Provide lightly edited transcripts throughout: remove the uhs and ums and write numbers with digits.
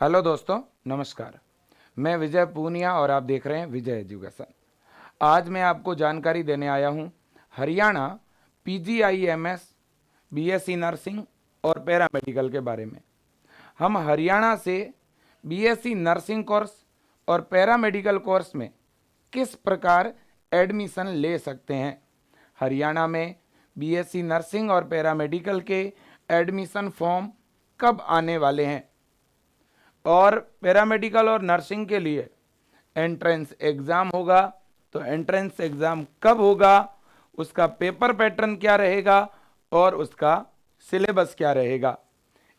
Hello दोस्तों, नमस्कार। मैं विजय पूनिया और आप देख रहे हैं विजय एजुकेशन। आज मैं आपको जानकारी देने आया हूं हरियाणा पीजीआईएमएस, बीएससी नर्सिंग और पैरामेडिकल के बारे में। हम हरियाणा से बीएससी नर्सिंग कोर्स और पैरामेडिकल कोर्स में किस प्रकार एडमिशन ले सकते हैं। हरियाणा में बीएससी नर्सिंग और पैरामेडिकल के एडमिशन फॉर्म कब आने वाले हैं और पैरामेडिकल और नर्सिंग के लिए एंट्रेंस एग्ज़ाम होगा, तो एंट्रेंस एग्ज़ाम कब होगा, उसका पेपर पैटर्न क्या रहेगा और उसका सिलेबस क्या रहेगा।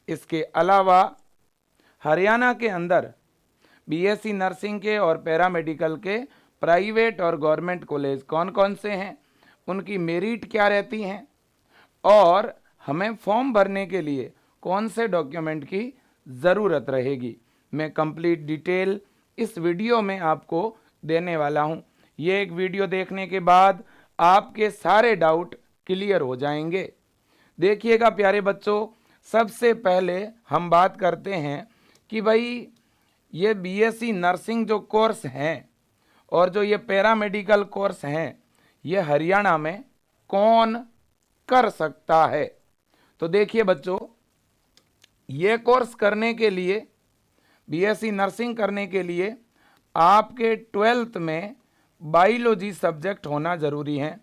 इसके अलावा हरियाणा के अंदर बीएससी नर्सिंग के और पैरामेडिकल के प्राइवेट और गवर्नमेंट कॉलेज कौन कौन से हैं, उनकी मेरिट क्या रहती हैं और हमें फॉर्म भरने के लिए कौन से डॉक्यूमेंट की ज़रूरत रहेगी, मैं कंप्लीट डिटेल इस वीडियो में आपको देने वाला हूं। ये एक वीडियो देखने के बाद आपके सारे डाउट क्लियर हो जाएंगे। देखिएगा प्यारे बच्चों, सबसे पहले हम बात करते हैं कि भाई ये बीएससी नर्सिंग जो कोर्स हैं और जो ये पैरामेडिकल कोर्स हैं, ये हरियाणा में कौन कर सकता है। तो देखिए बच्चों, ये कोर्स करने के लिए, बीएससी नर्सिंग करने के लिए आपके 12th में बायोलॉजी सब्जेक्ट होना ज़रूरी है।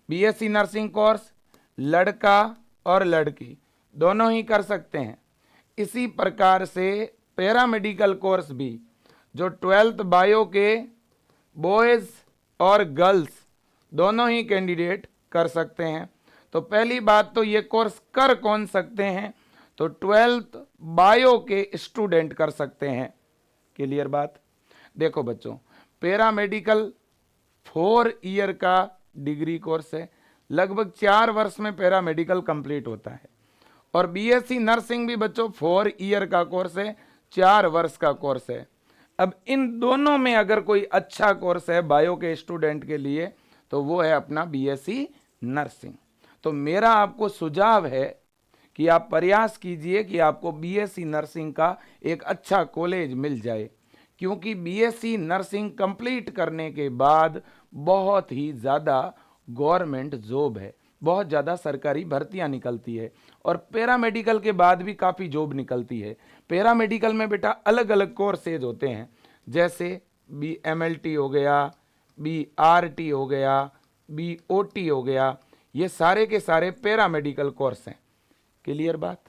बीएससी नर्सिंग कोर्स लड़का और लड़की दोनों ही कर सकते हैं। इसी प्रकार से पैरामेडिकल कोर्स भी जो 12th बायो के बॉयज़ और गर्ल्स दोनों ही कैंडिडेट कर सकते हैं। तो पहली बात तो ये कोर्स कर कौन सकते हैं, तो 12th बायो के स्टूडेंट कर सकते हैं। क्लियर बात। देखो बच्चों, पैरामेडिकल 4 ईयर का डिग्री कोर्स है, लगभग 4 वर्ष में पैरामेडिकल कंप्लीट होता है। और बीएससी नर्सिंग भी बच्चों 4 ईयर का कोर्स है, 4 वर्ष का कोर्स है। अब इन दोनों में अगर कोई अच्छा कोर्स है बायो के स्टूडेंट के लिए, तो वो है अपना बीएससी नर्सिंग। तो मेरा आपको सुझाव है कि आप प्रयास कीजिए कि आपको बीएससी नर्सिंग का एक अच्छा कॉलेज मिल जाए, क्योंकि बीएससी नर्सिंग कंप्लीट करने के बाद बहुत ही ज़्यादा गवर्नमेंट जॉब है, बहुत ज़्यादा सरकारी भर्तियां निकलती है और पैरामेडिकल के बाद भी काफ़ी जॉब निकलती है। पैरामेडिकल में बेटा अलग अलग कोर्सेज होते हैं, जैसे BMLT हो गया, BRT हो गया, BOT हो गया, ये सारे के सारे पैरामेडिकल कोर्स हैं। क्लियर बात।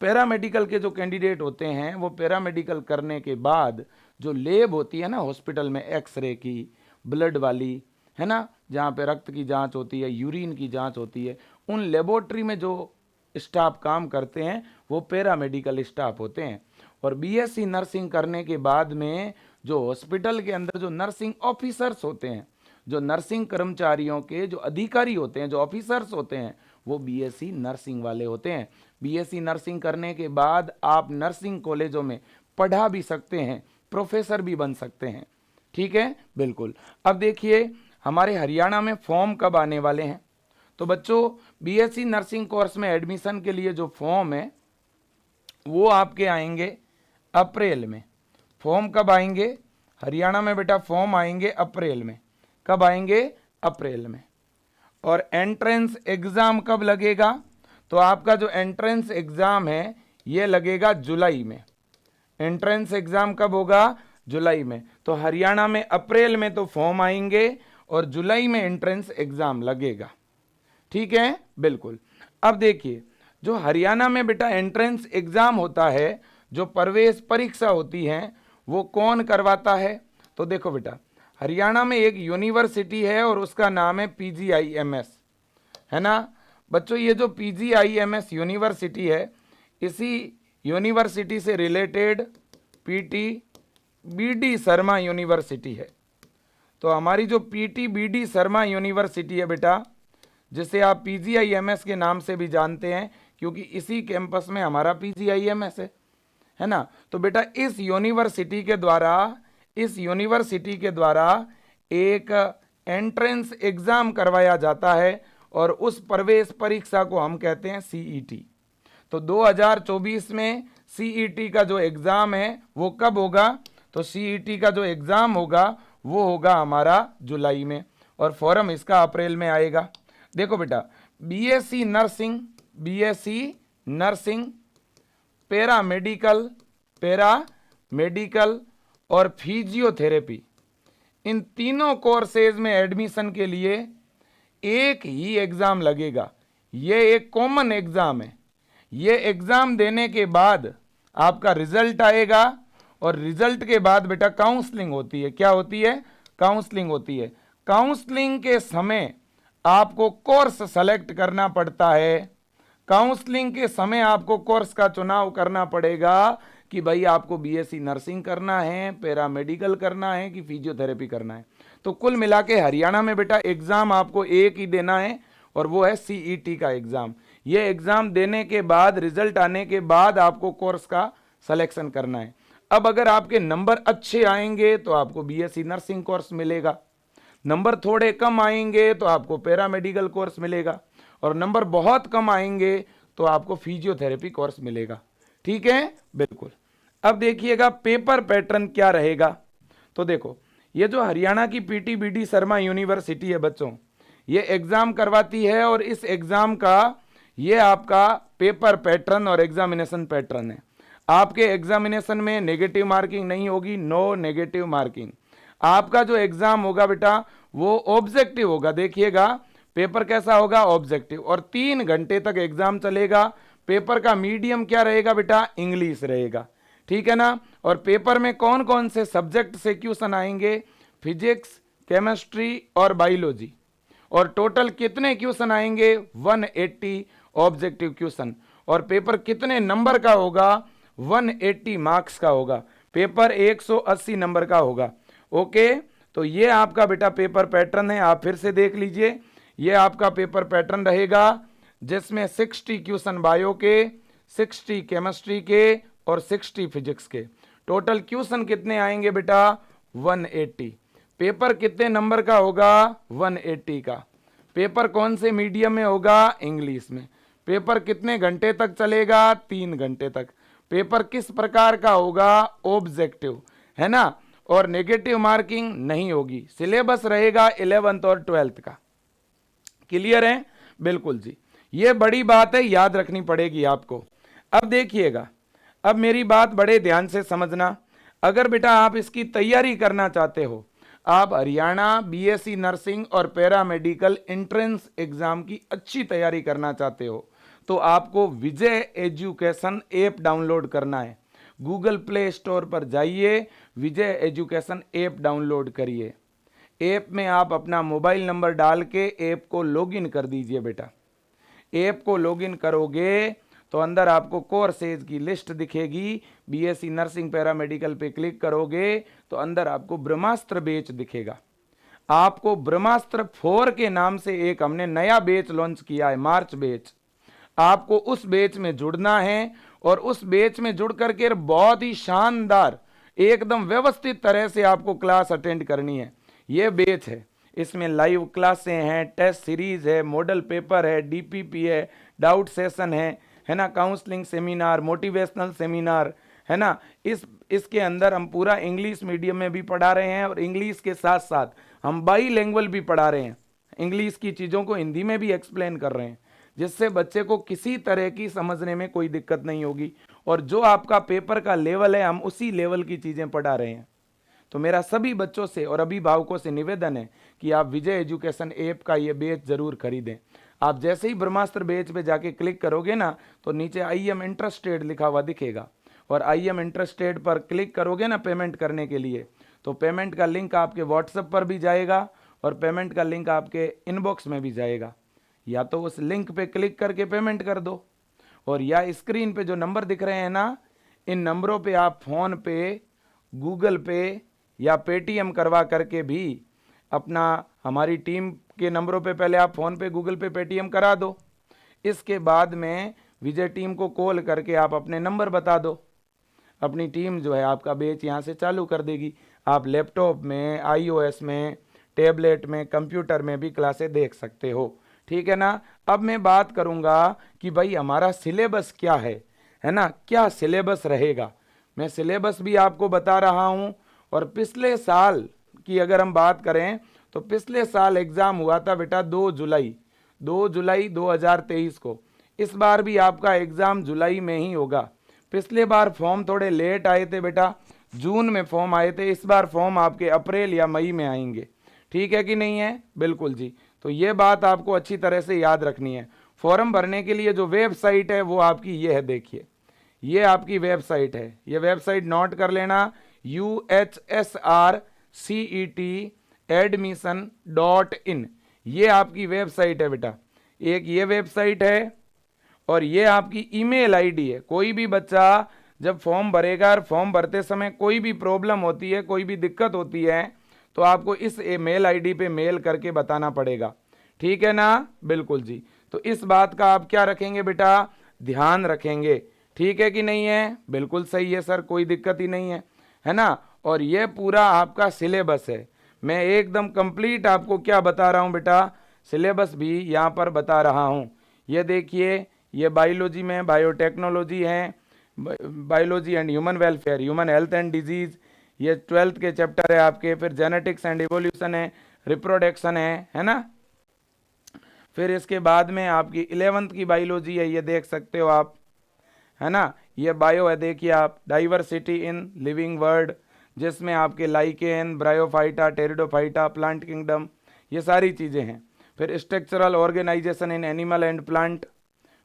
पैरामेडिकल के जो कैंडिडेट होते हैं वो पैरामेडिकल करने के बाद जो लैब होती है ना हॉस्पिटल में, एक्सरे की, ब्लड वाली, है ना, जहाँ पे रक्त की जांच होती है, यूरिन की जांच होती है, उन लेबोरेटरी में जो स्टाफ काम करते हैं वो पैरामेडिकल स्टाफ होते हैं। और बीएससी नर्सिंग करने के बाद में जो हॉस्पिटल के अंदर जो नर्सिंग ऑफिसर्स होते हैं, जो नर्सिंग कर्मचारियों के जो अधिकारी होते हैं, जो ऑफिसर्स होते हैं, वो बीएससी नर्सिंग वाले होते हैं। बीएससी नर्सिंग करने के बाद आप नर्सिंग कॉलेजों में पढ़ा भी सकते हैं, प्रोफेसर भी बन सकते हैं। ठीक है, बिल्कुल। अब देखिए हमारे हरियाणा में फॉर्म कब आने वाले हैं। तो बच्चों, बीएससी नर्सिंग कोर्स में एडमिशन के लिए जो फॉर्म है वो आपके आएंगे अप्रैल में। फॉर्म कब आएंगे हरियाणा में बेटा? फॉर्म आएंगे अप्रैल में। कब आएंगे? अप्रैल में। और एंट्रेंस एग्ज़ाम कब लगेगा? तो आपका जो एंट्रेंस एग्ज़ाम है ये लगेगा जुलाई में। एंट्रेंस एग्ज़ाम कब होगा? जुलाई में। तो हरियाणा में अप्रैल में तो फॉर्म आएंगे और जुलाई में एंट्रेंस एग्ज़ाम लगेगा। ठीक है, बिल्कुल। अब देखिए, जो हरियाणा में बेटा एंट्रेंस एग्ज़ाम होता है, जो प्रवेश परीक्षा होती है, वो कौन करवाता है? तो देखो बेटा, हरियाणा में एक यूनिवर्सिटी है और उसका नाम है पीजीआईएमएस, है ना बच्चों। ये जो पीजीआईएमएस यूनिवर्सिटी है, इसी यूनिवर्सिटी से related PT BD Sharma university है। तो हमारी जो पीटी बीडी शर्मा यूनिवर्सिटी है बेटा, जिसे आप पीजीआईएमएस के नाम से भी जानते हैं, क्योंकि इसी कैंपस में हमारा पीजीआईएमएस है ना। तो बेटा इस यूनिवर्सिटी के द्वारा एक एंट्रेंस एग्ज़ाम करवाया जाता है और उस प्रवेश परीक्षा को हम कहते हैं सीईटी। तो 2024 में सीईटी का जो एग्जाम है वो कब होगा? तो सीईटी का जो एग्जाम होगा वो होगा हमारा जुलाई में, और फॉर्म इसका अप्रैल में आएगा। देखो बेटा, बीएससी नर्सिंग, पैरामेडिकल और फिजियोथेरेपी, इन तीनों कोर्सेज में एडमिशन के लिए एक ही एग्जाम लगेगा। ये एक कॉमन एग्जाम है। ये एग्जाम देने के बाद आपका रिजल्ट आएगा, और रिजल्ट के बाद बेटा काउंसलिंग होती है। क्या होती है? काउंसलिंग होती है। काउंसलिंग के समय आपको कोर्स सेलेक्ट करना पड़ता है। काउंसलिंग के समय आपको कोर्स का चुनाव करना पड़ेगा कि भाई आपको बीएससी नर्सिंग करना है, पैरामेडिकल करना है कि फिजियोथेरेपी करना है। तो कुल मिला के हरियाणा में बेटा एग्जाम आपको एक ही देना है, और वो है सीईटी का एग्जाम। ये एग्जाम देने के बाद, रिजल्ट आने के बाद आपको कोर्स का सिलेक्शन करना है। अब अगर आपके नंबर अच्छे आएंगे तो आपको बीएससी नर्सिंग कोर्स मिलेगा, नंबर थोड़े कम आएंगे तो आपको पैरामेडिकल कोर्स मिलेगा, और नंबर बहुत कम आएंगे तो आपको फिजियोथेरेपी कोर्स मिलेगा। ठीक है, बिल्कुल। अब देखिएगा पेपर पैटर्न क्या रहेगा। तो देखो, ये जो हरियाणा की पीटीबीडी शर्मा यूनिवर्सिटी है बच्चों, ये एग्जाम करवाती है, और इस एग्जाम का ये आपका पेपर पैटर्न और एग्जामिनेशन पैटर्न है। आपके एग्जामिनेशन में नेगेटिव मार्किंग नहीं होगी, नो नेगेटिव मार्किंग। आपका जो एग्जाम होगा बेटा वो ऑब्जेक्टिव होगा। देखिएगा पेपर कैसा होगा? ऑब्जेक्टिव, और 3 घंटे तक एग्जाम चलेगा। पेपर का मीडियम क्या रहेगा बेटा? इंग्लिश रहेगा। ठीक है ना? और पेपर में कौन कौन से सब्जेक्ट से क्वेश्चन आएंगे? फिजिक्स, केमिस्ट्री और बायोलॉजी। और टोटल कितने क्वेश्चन आएंगे? 180 ऑब्जेक्टिव क्वेश्चन। और पेपर कितने नंबर का होगा? 180 मार्क्स का होगा। पेपर 180 नंबर का होगा। ओके, तो ये आपका बेटा पेपर पैटर्न है। आप फिर से देख लीजिए, ये आपका पेपर पैटर्न रहेगा जिसमें 60 क्वेश्चन बायो के, 60 केमिस्ट्री के और 60 फिजिक्स के। टोटल क्वेश्चन कितने आएंगे बेटा? 180। पेपर कितने नंबर का होगा? 180 का। पेपर कौन से मीडियम में होगा? इंग्लिश में। पेपर कितने घंटे तक चलेगा? 3 घंटे तक। पेपर किस प्रकार का होगा? ऑब्जेक्टिव, है ना? और नेगेटिव मार्किंग नहीं होगी। सिलेबस रहेगा 11th और 12th का। क्लियर है? बिल्कुल जी, ये बड़ी बात है, याद रखनी पड़ेगी आपको। अब देखिएगा, अब मेरी बात बड़े ध्यान से समझना। अगर बेटा आप इसकी तैयारी करना चाहते हो, आप हरियाणा बीएससी नर्सिंग और पैरामेडिकल एंट्रेंस एग्जाम की अच्छी तैयारी करना चाहते हो, तो आपको विजय एजुकेशन ऐप डाउनलोड करना है। गूगल प्ले स्टोर पर जाइए, विजय एजुकेशन ऐप डाउनलोड करिए। ऐप में आप अपना मोबाइल नंबर डाल के ऐप को लॉगिन कर दीजिए बेटा। ऐप को लॉगिन करोगे तो अंदर आपको कोर्सेज की लिस्ट दिखेगी। बीएससी नर्सिंग पैरामेडिकल पे क्लिक करोगे तो अंदर आपको ब्रह्मास्त्र बैच दिखेगा। आपको ब्रह्मास्त्र 4 के नाम से एक हमने नया बैच लॉन्च किया है, मार्च बैच। आपको उस बैच में जुड़ना है, और उस बैच में जुड़ करके बहुत ही शानदार एकदम व्यवस्थित तरह से आपको क्लास अटेंड करनी है। ये बैच है, इसमें लाइव क्लासें हैं, टेस्ट सीरीज है, मॉडल पेपर है, डीपीपी है, डाउट सेशन है ना, काउंसलिंग सेमिनार, मोटिवेशनल सेमिनार, है ना। इसके अंदर हम पूरा इंग्लिश मीडियम में भी पढ़ा रहे हैं, और इंग्लिश के साथ साथ हम बाई लैंग्वेज भी पढ़ा रहे हैं। इंग्लिश की चीज़ों को हिंदी में भी एक्सप्लेन कर रहे हैं, जिससे बच्चे को किसी तरह की समझने में कोई दिक्कत नहीं होगी। और जो आपका पेपर का लेवल है, हम उसी लेवल की चीज़ें पढ़ा रहे हैं। तो मेरा सभी बच्चों से और अभिभावकों से निवेदन है कि आप विजय एजुकेशन ऐप का ये बैच जरूर खरीदें। आप जैसे ही ब्रह्मास्त्र बैच पे जाके क्लिक करोगे ना, तो नीचे आई एम इंटरेस्टेड लिखा हुआ दिखेगा, और आई एम इंटरेस्टेड पर क्लिक करोगे ना पेमेंट करने के लिए, तो पेमेंट का लिंक आपके व्हाट्सएप पर भी जाएगा, और पेमेंट का लिंक आपके इनबॉक्स में भी जाएगा। या तो उस लिंक पे क्लिक करके पेमेंट कर दो, और या स्क्रीन पे जो नंबर दिख रहे हैं ना, इन नंबरों पे आप फ़ोन पे, गूगल पे या पेटीएम करवा करके भी अपना, हमारी टीम के नंबरों पे पहले आप फ़ोन पे, गूगल पे, पेटीएम करा दो। इसके बाद में विजय टीम को कॉल करके आप अपने नंबर बता दो। अपनी टीम जो है आपका बैच यहाँ से चालू कर देगी। आप लैपटॉप में, आईओएस में, टैबलेट में, कंप्यूटर में भी क्लासें देख सकते हो। ठीक है ना। अब मैं बात करूंगा कि भाई हमारा सिलेबस क्या है ना, क्या सिलेबस रहेगा। मैं सिलेबस भी आपको बता रहा हूं। और पिछले साल की अगर हम बात करें तो पिछले साल एग्जाम हुआ था बेटा 2 जुलाई 2023 को। इस बार भी आपका एग्जाम जुलाई में ही होगा। पिछले बार फॉर्म थोड़े लेट आए थे बेटा, जून में फॉर्म आए थे। इस बार फॉर्म आपके अप्रैल या मई में आएंगे। ठीक है कि नहीं है? बिल्कुल जी। तो ये बात आपको अच्छी तरह से याद रखनी है। फॉर्म भरने के लिए जो वेबसाइट है वो आपकी ये है, देखिए ये आपकी वेबसाइट है। ये वेबसाइट नोट कर लेना, UHSRCET admission.in, ये आपकी वेबसाइट है बेटा। एक ये वेबसाइट है और ये आपकी ईमेल आईडी है। कोई भी बच्चा जब फॉर्म भरेगा और फॉर्म भरते समय कोई भी प्रॉब्लम होती है, कोई भी दिक्कत होती है, तो आपको इस मेल आईडी पे मेल करके बताना पड़ेगा। ठीक है ना? बिल्कुल जी। तो इस बात का आप क्या रखेंगे बेटा? ध्यान रखेंगे। ठीक है कि नहीं है? बिल्कुल सही है सर, कोई दिक्कत ही नहीं है ना। और ये पूरा आपका सिलेबस है। मैं एकदम कंप्लीट आपको क्या बता रहा हूं बेटा, सिलेबस भी यहाँ पर बता रहा हूं। ये देखिए, ये बायोलॉजी में बायोटेक्नोलॉजी है, biology and human welfare, human health and disease, ये 12th के चैप्टर है आपके। फिर जेनेटिक्स एंड इवोल्यूशन है, रिप्रोडक्शन है ना। फिर इसके बाद में आपकी 11th की बायोलॉजी है, ये देख सकते हो आप, है ना। ये बायो है, देखिए आप, डाइवर्सिटी इन लिविंग वर्ल्ड, जिसमें आपके lichen, bryophyta, pteridophyta, plant kingdom, ये सारी चीज़ें हैं। फिर structural organisation in animal and plant,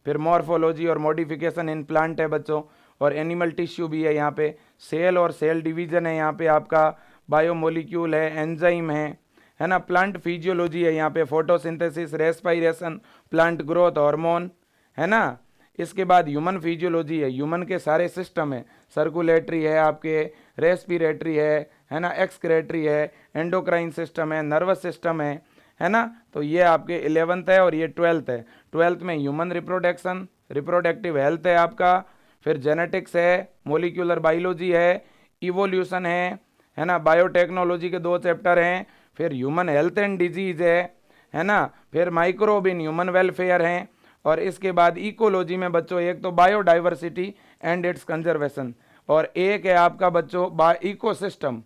फिर मॉर्फोलॉजी और मॉडिफिकेशन इन प्लांट है बच्चों, और एनिमल टिश्यू भी है यहाँ पे। सेल और सेल डिवीजन है यहाँ पे आपका, बायोमोलिक्यूल है, एंजाइम है ना। प्लांट फिजियोलॉजी है यहाँ पे, photosynthesis, respiration, plant growth, hormone, है ना। इसके बाद ह्यूमन फिजियोलॉजी है, ह्यूमन के सारे सिस्टम है, सर्कुलेटरी है आपके, रेस्पिरेटरी है ना, एक्सक्रेटरी है, एंडोक्राइन सिस्टम है, नर्वस सिस्टम है ना। तो ये आपके 11th है और ये 12th है। 12th में ह्यूमन रिप्रोडक्शन, रिप्रोडक्टिव हेल्थ है आपका। फिर जेनेटिक्स है, मोलिकुलर बायोलॉजी है, इवोल्यूशन है ना। बायोटेक्नोलॉजी के 2 चैप्टर हैं। फिर ह्यूमन हेल्थ एंड डिजीज है ना। फिर माइक्रोब इन ह्यूमन वेलफेयर हैं। और इसके बाद इकोलॉजी में बच्चों एक तो बायोडाइवर्सिटी एंड इट्स कंजर्वेशन, और एक है आपका बच्चों इकोसिस्टम,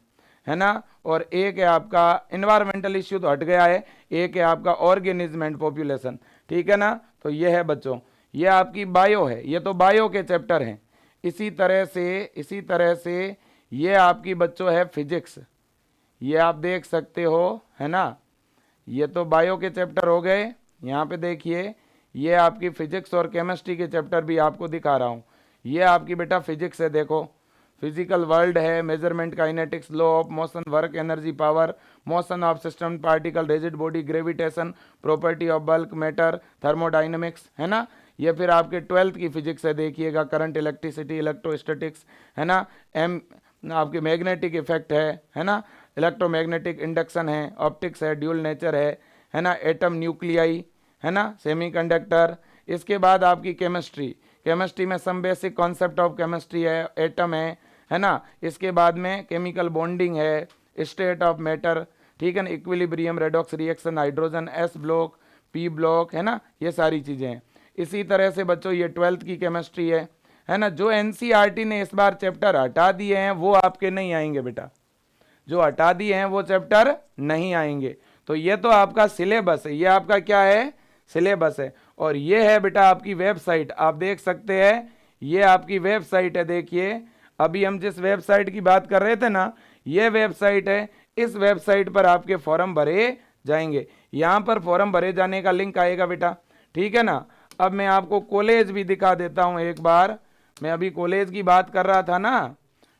है ना। और एक है आपका इन्वायरमेंटल इश्यू, तो हट गया है। एक है आपका ऑर्गेनिज्म एंड पॉपुलेशन। ठीक है ना। तो ये है बच्चों, ये आपकी बायो है, ये तो बायो के चैप्टर हैं। इसी तरह से ये आपकी बच्चों है फिजिक्स, ये आप देख सकते हो, है ना। ये तो बायो के चैप्टर हो गए। यहाँ पे देखिए, ये आपकी फिजिक्स और केमिस्ट्री के चैप्टर भी आपको दिखा रहा हूँ। ये आपकी बेटा फिजिक्स है, देखो, फिजिकल वर्ल्ड है, measurement, kinetics, law of motion, work, energy, power, motion of system, particle, rigid body, gravitation, property of bulk, matter, thermodynamics, है ना। ये फिर आपके 12th की फिजिक्स है, देखिएगा, करंट, इलेक्ट्रिसिटी, इलेक्ट्रोस्टैटिक्स, है ना। आपके मैग्नेटिक इफेक्ट है ना, इलेक्ट्रोमैग्नेटिक इंडक्शन है, ऑप्टिक्स है, ड्यूल नेचर है ना, एटम, न्यूक्लियाई, है ना, सेमीकंडक्टर। इसके बाद आपकी केमिस्ट्री में some basic concept of chemistry है, एटम है ना। इसके बाद में केमिकल बॉन्डिंग है, स्टेट ऑफ मैटर, ठीक है ना, equilibrium, redox reaction, hydrogen, S block, P block, है ना, ये सारी चीज़ें हैं। इसी तरह से बच्चों ये 12th की केमिस्ट्री है ना। जो एनसीईआरटी ने इस बार चैप्टर हटा दिए हैं वो आपके नहीं आएंगे बेटा, जो हटा दिए हैं वो चैप्टर नहीं आएंगे। तो ये तो आपका सिलेबस है, ये आपका क्या है, सिलेबस है। और ये है बेटा आपकी वेबसाइट, आप देख सकते हैं, ये आपकी वेबसाइट है। देखिए, अभी हम जिस वेबसाइट की बात कर रहे थे ना, ये वेबसाइट है। इस वेबसाइट पर आपके फॉर्म भरे जाएंगे। यहाँ पर फॉर्म भरे जाने का लिंक आएगा बेटा, ठीक है ना। अब मैं आपको कॉलेज भी दिखा देता हूँ एक बार, मैं अभी कॉलेज की बात कर रहा था ना,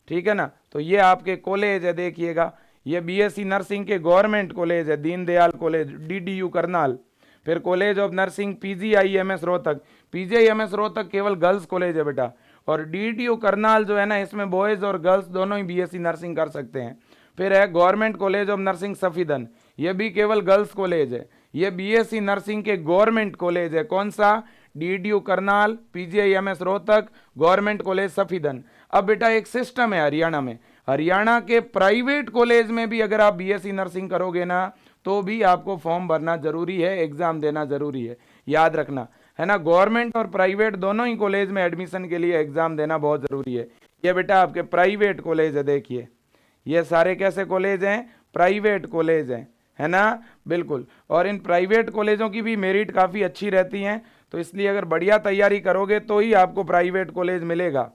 ठीक है ना। तो ये आपके कॉलेज है, देखिएगा, ये बीएससी नर्सिंग के गवर्नमेंट कॉलेज है, दीनदयाल कॉलेज, डीडीयू करनाल। फिर college of nursing PGIMS Rohtak, PGIMS Rohtak केवल गर्ल्स कॉलेज है बेटा। और डीडीयू करनाल जो है ना, इसमें बॉयज़ और गर्ल्स दोनों ही बीएससी नर्सिंग कर सकते हैं। फिर है government college of nursing Safidon, ये भी केवल गर्ल्स कॉलेज है। ये बीएससी नर्सिंग के गवर्नमेंट कॉलेज है, कौन सा, DDU Karnal, PGIMS Rohtak, government college Safidon. अब बेटा एक सिस्टम है हरियाणा में, हरियाणा के प्राइवेट कॉलेज में भी अगर आप बीएससी नर्सिंग करोगे ना, तो भी आपको फॉर्म भरना जरूरी है, एग्जाम देना जरूरी है, याद रखना, है ना। गवर्नमेंट और प्राइवेट दोनों ही कॉलेज में एडमिशन के लिए एग्जाम देना बहुत जरूरी है। ये बेटा आपके प्राइवेट कॉलेज है, देखिए ये सारे कैसे कॉलेज हैं, प्राइवेट कॉलेज हैं, है ना, बिल्कुल। और इन प्राइवेट कॉलेजों की भी मेरिट काफ़ी अच्छी रहती हैं, तो इसलिए अगर बढ़िया तैयारी करोगे तो ही आपको प्राइवेट कॉलेज मिलेगा,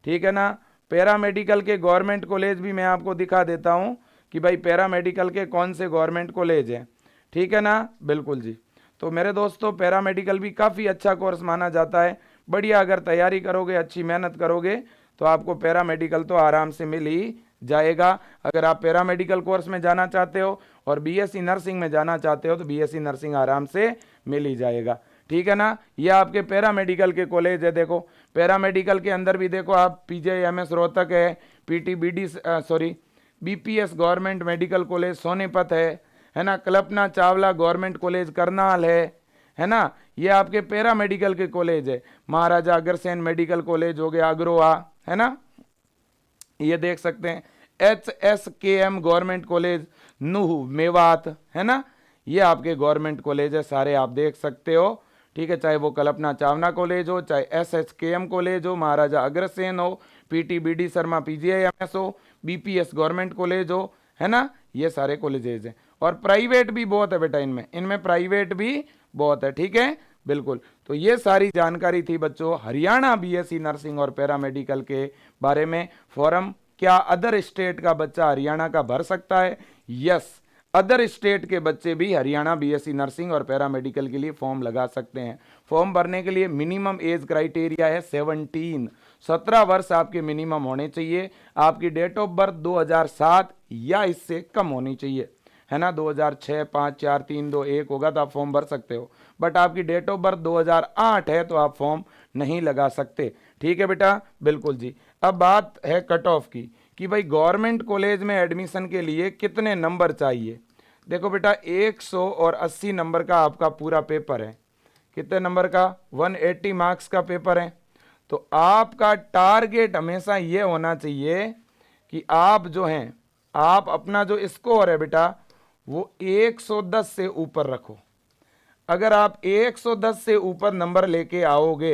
ठीक है ना। पैरामेडिकल के गवर्नमेंट कॉलेज भी मैं आपको दिखा देता हूँ कि भाई पैरामेडिकल के कौन से गवर्नमेंट कॉलेज हैं, ठीक है ना, बिल्कुल जी। तो मेरे दोस्तों पैरामेडिकल भी काफ़ी अच्छा कोर्स माना जाता है, बढ़िया अगर तैयारी करोगे, अच्छी मेहनत करोगे तो आपको पैरामेडिकल तो आराम से मिल ही जाएगा। अगर आप पैरामेडिकल कोर्स में जाना चाहते हो और बीएससी नर्सिंग में जाना चाहते हो तो बीएससी नर्सिंग आराम से मिल ही जाएगा, ठीक है ना। ये आपके पैरामेडिकल के कॉलेज है, देखो पैरामेडिकल के अंदर भी देखो आप पीजीआईएमएस रोहतक है, PTBD sorry BPS government medical college Sonipat है ना, कल्पना चावला गवर्नमेंट कॉलेज करनाल है ना। ये आपके पैरामेडिकल के कॉलेज है। महाराजा अग्रसेन मेडिकल कॉलेज हो गया अग्रोहा, है ना, ये देख सकते हैं। HSKM गवर्नमेंट कॉलेज नूह मेवात, है ना, ये आपके गवर्नमेंट कॉलेज है सारे, आप देख सकते हो, ठीक है। चाहे वो कल्पना चावला कॉलेज हो, चाहे SHKM कॉलेज हो, महाराजा अग्रसेन हो, PTBD शर्मा PGIMS हो, BPS गवर्नमेंट कॉलेज हो, है ना, ये सारे कॉलेजेज हैं। और प्राइवेट भी बहुत है बेटा, इनमें प्राइवेट भी बहुत है, ठीक है, बिल्कुल। तो ये सारी जानकारी थी बच्चों हरियाणा बीएससी नर्सिंग और पैरामेडिकल के बारे में। फॉर्म क्या अदर स्टेट का बच्चा हरियाणा का भर सकता है? यस, अदर स्टेट के बच्चे भी हरियाणा बीएससी नर्सिंग और पैरामेडिकल के लिए फॉर्म लगा सकते हैं। फॉर्म भरने के लिए मिनिमम एज क्राइटेरिया है 17 वर्ष आपके मिनिमम होने चाहिए। आपकी डेट ऑफ बर्थ 2007 या इससे कम होनी चाहिए, है ना। 2006, 5, 4, 3, 2, 1 होगा तो आप फॉर्म भर सकते हो, बट आपकी डेट ऑफ बर्थ 2008 है तो आप फॉर्म नहीं लगा सकते, ठीक है बेटा, बिल्कुल जी। अब बात है कट ऑफ की कि भाई गवर्नमेंट कॉलेज में एडमिशन के लिए कितने नंबर चाहिए। देखो बेटा 180 नंबर का आपका पूरा पेपर है। कितने नंबर का? 180 मार्क्स का पेपर है। तो आपका टारगेट हमेशा ये होना चाहिए कि आप जो हैं, आप अपना जो स्कोर है बेटा वो 110 से ऊपर रखो। अगर आप 110 से ऊपर नंबर लेके आओगे,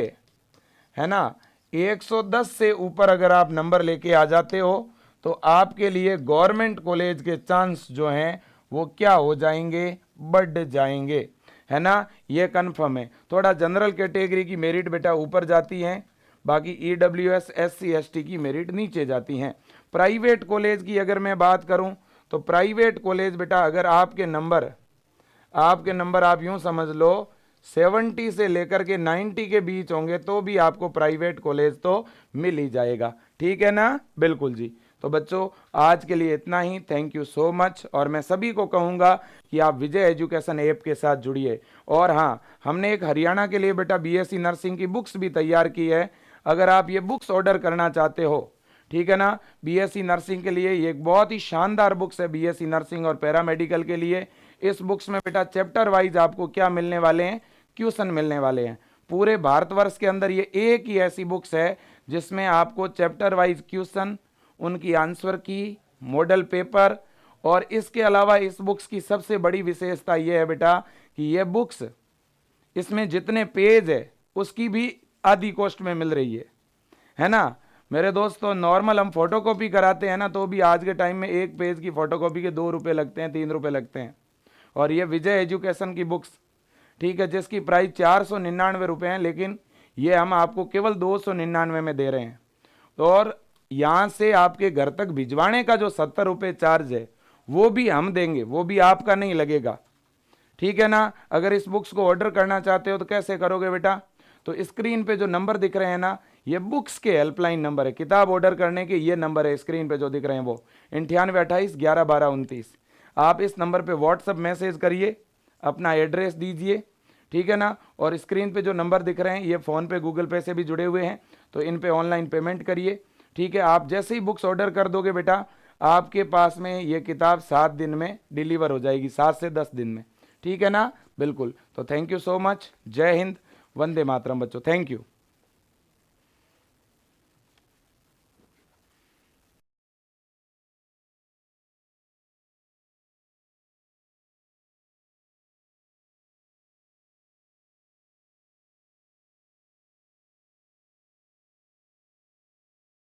है ना, 110 से ऊपर अगर आप नंबर लेके आ जाते हो तो आपके लिए गवर्नमेंट कॉलेज के चांस जो हैं वो क्या हो जाएंगे? बढ़ जाएंगे, है ना, ये कन्फर्म है। थोड़ा जनरल कैटेगरी की मेरिट बेटा ऊपर जाती हैं, बाकी EWS SC ST की मेरिट नीचे जाती हैं। प्राइवेट कॉलेज की अगर मैं बात करूं तो प्राइवेट कॉलेज बेटा अगर आपके नंबर आप यूं समझ लो 70 से लेकर के 90 के बीच होंगे तो भी आपको प्राइवेट कॉलेज तो मिल ही जाएगा, ठीक है ना, बिल्कुल जी। तो बच्चों आज के लिए इतना ही, थैंक यू सो मच। और मैं सभी को कहूँगा कि आप विजय एजुकेशन ऐप के साथ जुड़िए। और हाँ, हमने एक हरियाणा के लिए बेटा बीएससी नर्सिंग की बुक्स भी तैयार की है। अगर आप ये बुक्स ऑर्डर करना चाहते हो, ठीक है ना, बीएससी नर्सिंग के लिए ये एक बहुत ही शानदार बुक्स है, बीएससी नर्सिंग और पैरामेडिकल के लिए। इस बुक्स में बेटा चैप्टर वाइज आपको क्या मिलने वाले हैं? क्वेश्चन मिलने वाले हैं। पूरे भारतवर्ष के अंदर ये एक ही ऐसी बुक्स है जिसमें आपको चैप्टर वाइज क्वेश्चन, उनकी आंसर की, मॉडल पेपर, और इसके अलावा इस बुक्स की सबसे बड़ी विशेषता ये है बेटा कि ये बुक्स, इसमें जितने पेज है उसकी भी आधी कॉस्ट में मिल रही है ना। मेरे दोस्तों नॉर्मल हम फोटोकॉपी कराते हैं ना तो भी आज के टाइम में एक पेज की फोटोकॉपी के 2 रुपये लगते हैं, 3 रुपये लगते हैं। और ये विजय एजुकेशन की बुक्स, ठीक है, जिसकी प्राइस 499 रुपये है, लेकिन ये हम आपको केवल 299 में दे रहे हैं। और यहाँ से आपके घर तक भिजवाने का जो 70 रुपये चार्ज है वो भी हम देंगे, वो भी आपका नहीं लगेगा, ठीक है ना। अगर इस बुक्स को ऑर्डर करना चाहते हो तो कैसे करोगे बेटा? तो स्क्रीन पे जो नंबर दिख रहे हैं ना, ये बुक्स के हेल्पलाइन नंबर है। किताब ऑर्डर करने के ये नंबर है स्क्रीन पे जो दिख रहे हैं वो 9828 11 12 29। आप इस नंबर पे व्हाट्सएप मैसेज करिए, अपना एड्रेस दीजिए, ठीक है ना। और स्क्रीन पे जो नंबर दिख रहे हैं ये फ़ोन पे गूगल पे से भी जुड़े हुए हैं, तो इन पे ऑनलाइन पेमेंट करिए, ठीक है। आप जैसे ही बुक्स ऑर्डर कर दोगे बेटा आपके पास में ये किताब 7 दिन में डिलीवर हो जाएगी, 7 से 10 दिन में, ठीक है ना, बिल्कुल। तो थैंक यू सो मच, जय हिंद, वंदे मातरम बच्चों, थैंक यू।